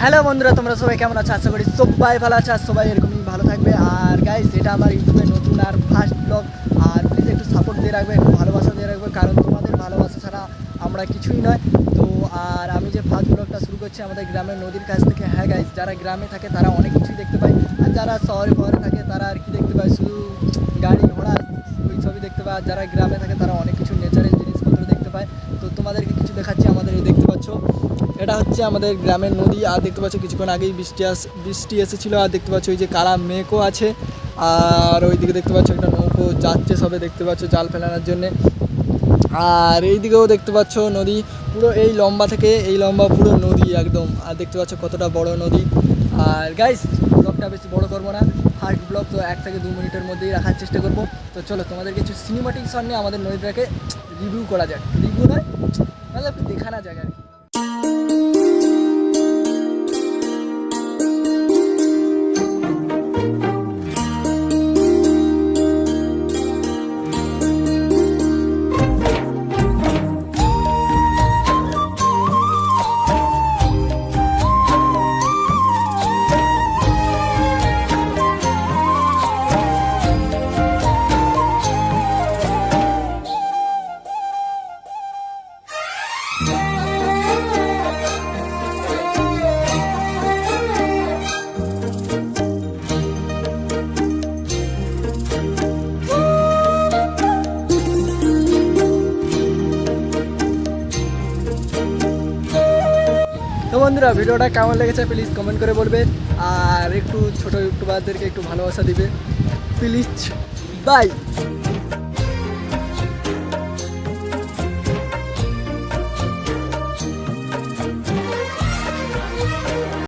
Hello বন্ধুরা, তোমরা সবাই কেমন আছো? আশা করি সবাই ভালো আছে আর সবাই এরকমই ভালো থাকবে। আর গাইস, এটা আমার ইউটিউবে নতুন আর ফার্স্ট ব্লগ। আর প্লিজ একটু সাপোর্ট দিয়ে রাখবে, একটু ভালোবাসা দিয়ে রাখবে, কারণ তোমাদের ভালোবাসা ছাড়া আমরা কিছুই নয়। তো আর আমি যে ফার্স্ট ব্লগটা শুরু করছি আমাদের গ্রামের নদীর কাছ থেকে। হ্যাঁ গাইস, যারা গ্রামে থাকে তারা অনেক কিছুই দেখতে পায়, আর যারা শহরে শহরে থাকে তারা আর কি দেখতে পায়, শুধু গাড়ি ঘোড়া ওই ছবি দেখতে পায়। আর যারা গ্রামে থাকে তারা অনেক কিছু ন্যাচারাল জিনিসপত্র দেখতে পায়। তো তোমাদেরকে কিছু দেখাচ্ছি। আমাদের এই দেখতে পাচ্ছ, এটা হচ্ছে আমাদের গ্রামের নদী। আর দেখতে পাচ্ছ কিছুক্ষণ আগেই বৃষ্টি এসেছিলো। আর দেখতে পাচ্ছ ওই যে কালা মেঘও আছে। আর ওইদিকে দেখতে পাচ্ছ একটা নৌকো যাচ্ছে, সবে দেখতে পাচ্ছ জাল ফেলানোর জন্যে। আর এইদিকেও দেখতে পাচ্ছ নদী, পুরো এই লম্বা থেকে এই লম্বা পুরো নদী একদম। আর দেখতে পাচ্ছ কতটা বড় নদী। আর গাইস, ব্লগটা বেশি বড় করবো না, ফার্স্ট ব্লগ তো 1 থেকে 2 মিনিটের মধ্যেই রাখার চেষ্টা করবো। তো চলো তোমাদের কিছু সিনেমাটিক শট নিয়ে আমাদের নদীটাকে রিভিউ করা যাক। রিভিউ নয়, মানে একটু দেখানো যাক আর কি। তো বন্ধুরা, ভিডিওটা কেমন লেগেছে প্লিজ কমেন্ট করে বলবে, আর একটু ছোটো ইউটিউবারদেরকে একটু ভালোবাসা দিবে প্লিজ। বাই।